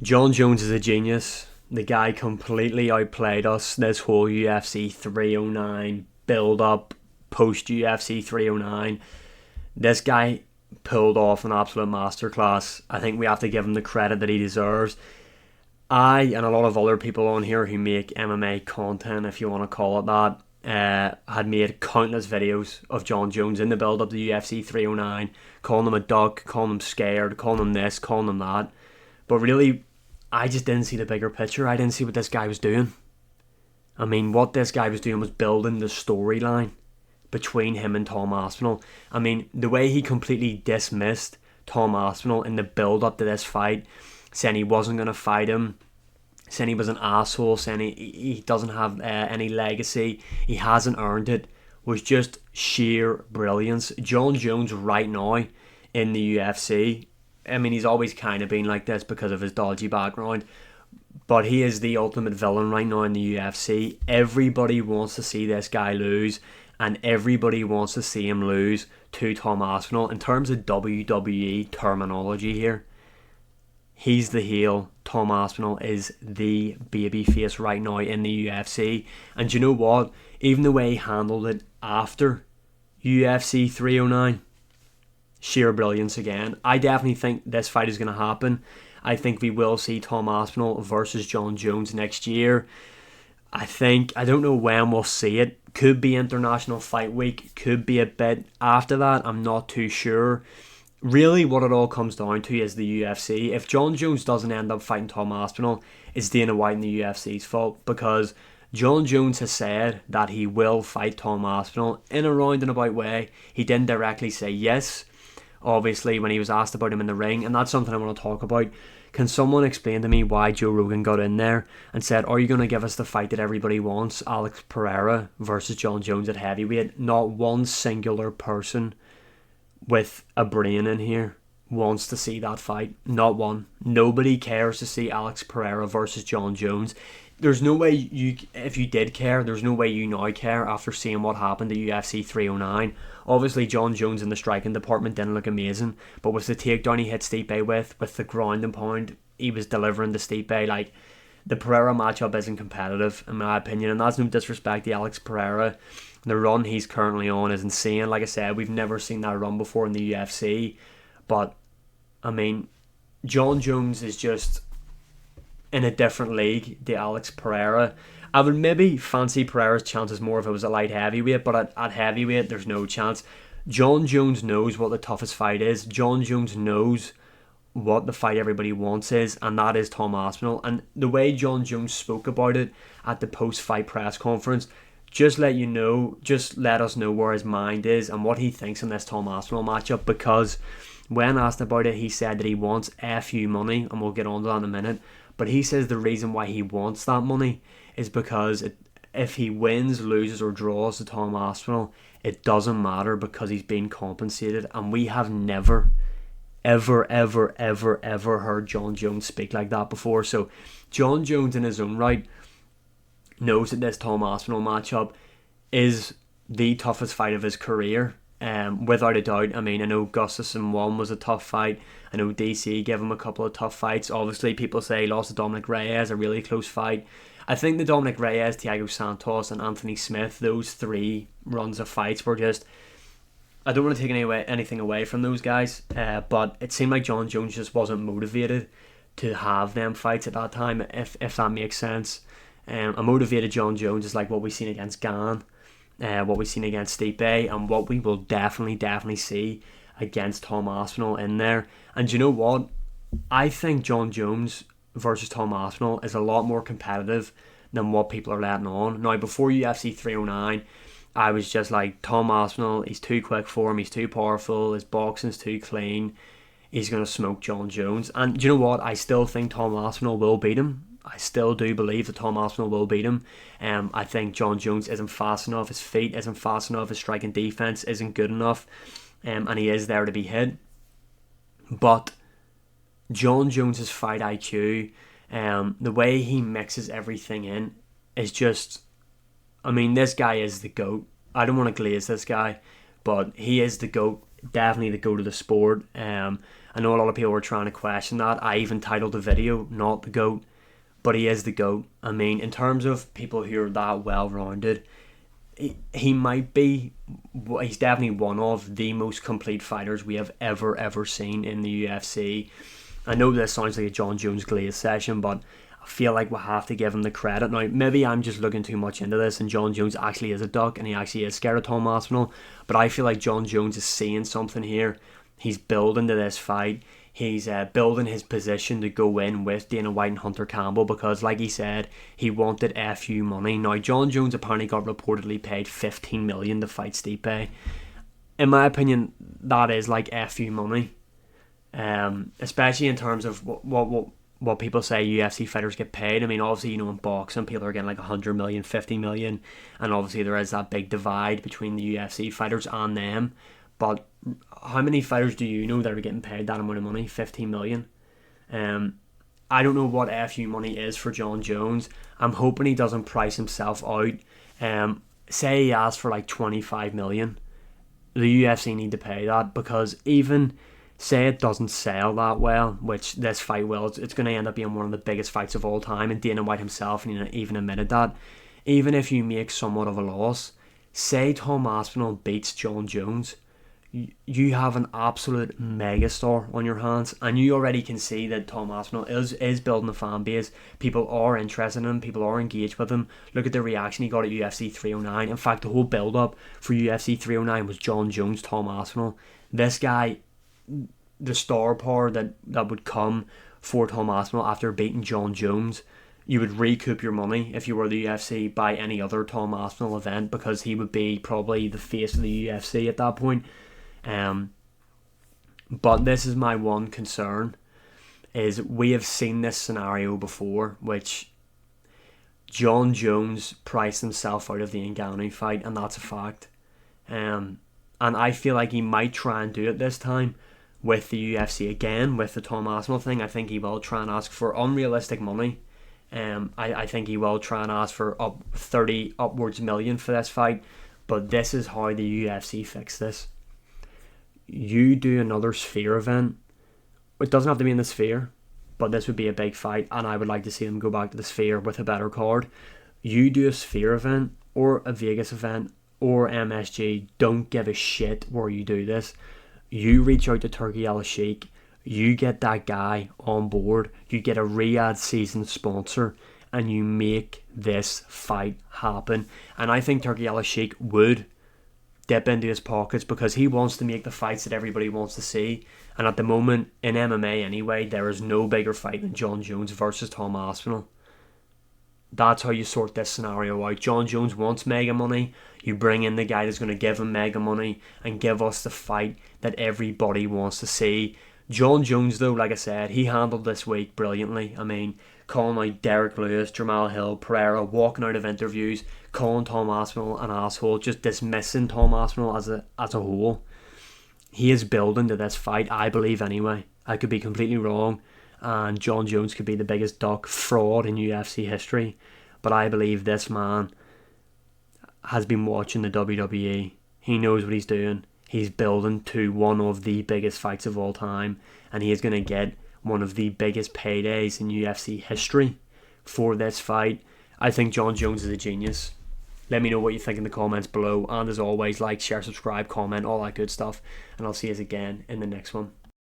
John Jones is a genius. The guy completely outplayed us this whole UFC 309 build up, post UFC 309. This guy pulled off an absolute masterclass. I think we have to give him the credit that he deserves. I and a lot of other people on here who make MMA content, if you want to call it that, had made countless videos of John Jones in the build up to UFC 309, calling him a duck, calling him scared, calling him this, calling him that. But really, I just didn't see the bigger picture. I didn't see what this guy was doing. I mean, what this guy was doing was building the storyline between him and Tom Aspinall. I mean, the way he completely dismissed Tom Aspinall in the build up to this fight, saying he wasn't going to fight him, saying he was an asshole, saying he doesn't have any legacy, he hasn't earned it, was just sheer brilliance. John Jones right now in the UFC, I mean, he's always kind of been like this because of his dodgy background, but he is the ultimate villain right now in the UFC. Everybody wants to see this guy lose, and everybody wants to see him lose to Tom Aspinall. In terms of WWE terminology here, he's the heel. Tom Aspinall is the babyface right now in the UFC. And you know what? Even the way he handled it after UFC 309, sheer brilliance again. I definitely think this fight is going to happen. I think we will see Tom Aspinall versus John Jones next year. I don't know when we'll see it. Could be International Fight Week. Could be a bit after that. I'm not too sure. Really, what it all comes down to is the UFC. If John Jones doesn't end up fighting Tom Aspinall, it's Dana White and the UFC's fault, because John Jones has said that he will fight Tom Aspinall in a roundabout way. He didn't directly say yes, obviously, when he was asked about him in the ring, and that's something I want to talk about. Can someone explain to me why Joe Rogan got in there and said, are you going to give us the fight that everybody wants, Alex Pereira versus John Jones at heavyweight? Not one singular person with a brain in here wants to see that fight. Not one. Nobody cares to see Alex Pereira versus John Jones. There's no way if you did care, there's no way you now care after seeing what happened at UFC 309. Obviously, John Jones in the striking department didn't look amazing, but with the takedown he hit Stipe with the ground and pound he was delivering to Stipe, like, the Pereira matchup isn't competitive in my opinion, and that's no disrespect to Alex Pereira. The run he's currently on is insane. Like I said, we've never seen that run before in the UFC, but I mean, John Jones is just in a different league to Alex Pereira. I would maybe fancy Pereira's chances more if it was a light heavyweight, but at heavyweight, there's no chance. John Jones knows what the toughest fight is. John Jones knows what the fight everybody wants is, and that is Tom Aspinall. And the way John Jones spoke about it at the post-fight press conference, just let us know where his mind is and what he thinks in this Tom Aspinall matchup, because when asked about it, he said that he wants FU money, and we'll get on to that in a minute. But he says the reason why he wants that money is because if he wins, loses, or draws to Tom Aspinall, it doesn't matter because he's been compensated. And we have never, ever, ever, ever, ever heard John Jones speak like that before. So John Jones in his own right knows that this Tom Aspinall matchup is the toughest fight of his career. Without a doubt. I mean, I know Gustafsson 1 was a tough fight. I know DC gave him a couple of tough fights. Obviously, people say he lost to Dominic Reyes, a really close fight. I think the Dominic Reyes, Thiago Santos, and Anthony Smith, those three runs of fights were just... I don't want to take anything away from those guys, but it seemed like John Jones just wasn't motivated to have them fights at that time, if that makes sense. A motivated John Jones is like what we've seen against Gane, what we've seen against Stipe, and what we will definitely see against Tom Aspinall in there. And you know what? I think John Jones versus Tom Aspinall is a lot more competitive than what people are letting on. Now, before UFC 309, I was just like, Tom Aspinall, he's too quick for him, he's too powerful, his boxing's too clean, he's going to smoke John Jones. And you know what? I still think Tom Aspinall will beat him. I still do believe that Tom Aspinall will beat him. I think John Jones isn't fast enough, his feet isn't fast enough, his striking defense isn't good enough, and he is there to be hit. But John Jones's fight IQ, the way he mixes everything in, is just... I mean, this guy is the GOAT. I don't want to glaze this guy, but he is the GOAT, definitely the GOAT of the sport. And I know a lot of people were trying to question that. I even titled the video, not the GOAT, but he is the GOAT. I mean, in terms of people who are that well-rounded, he might be, he's definitely one of the most complete fighters we have ever seen in the UFC. I know this sounds like a John Jones Glaze session, but I feel like we have to give him the credit. Now, maybe I'm just looking too much into this, and John Jones actually is a duck, and he actually is scared of Tom Aspinall, but I feel like John Jones is seeing something here. He's building to this fight. He's building his position to go in with Dana White and Hunter Campbell because, like he said, he wanted FU money. Now, John Jones apparently got reportedly paid $15 million to fight Stipe. In my opinion, that is like FU money. Especially in terms of what people say UFC fighters get paid. I mean, obviously, in boxing, people are getting like 100 million, 50 million, and obviously there is that big divide between the UFC fighters and them. But how many fighters do you know that are getting paid that amount of money? 15 million. I don't know what FU money is for John Jones. I'm hoping he doesn't price himself out. Say he asks for like 25 million. The UFC need to pay that, because even say it doesn't sell that well, which this fight will, it's going to end up being one of the biggest fights of all time, and Dana White himself even admitted that. Even if you make somewhat of a loss, say Tom Aspinall beats John Jones, you have an absolute megastar on your hands, and you already can see that Tom Aspinall is building a fan base. People are interested in him, people are engaged with him. Look at the reaction he got at UFC 309. In fact, the whole build up for UFC 309 was John Jones, Tom Aspinall. This guy, the star power that would come for Tom Aspinall after beating John Jones, you would recoup your money if you were the UFC by any other Tom Aspinall event, because he would be probably the face of the UFC at that point. But this is my one concern, is we have seen this scenario before, which John Jones priced himself out of the Ngannou fight, and that's a fact. And I feel like he might try and do it this time with the UFC again, with the Tom Aspinall thing. I think he will try and ask for unrealistic money. I think he will try and ask for 30 upwards million for this fight, but this is how the UFC fix this. You do another Sphere event. It doesn't have to be in the Sphere, but this would be a big fight, and I would like to see them go back to the Sphere with a better card. You do a Sphere event or a Vegas event or MSG. Don't give a shit where you do this. You reach out to Turkey Al-Sheikh. You get that guy on board. You get a Riyadh season sponsor, and you make this fight happen. And I think Turkey Al-Sheikh would dip into his pockets, because he wants to make the fights that everybody wants to see. And at the moment, in MMA anyway, there is no bigger fight than John Jones versus Tom Aspinall. That's how you sort this scenario out. John Jones wants mega money. You bring in the guy that's going to give him mega money and give us the fight that everybody wants to see. John Jones, though, like I said, he handled this week brilliantly. I mean, calling out Derek Lewis, Jamal Hill, Pereira, walking out of interviews, calling Tom Aspinall an asshole, just dismissing Tom Aspinall as a whole. He is building to this fight, I believe anyway. I could be completely wrong, and John Jones could be the biggest duck fraud in UFC history, but I believe this man has been watching the WWE. He knows what he's doing. He's building to one of the biggest fights of all time, and he is going to get one of the biggest paydays in UFC history for this fight. I think John Jones is a genius. Let me know what you think in the comments below, and as always, like, share, subscribe, comment, all that good stuff, and I'll see you again in the next one.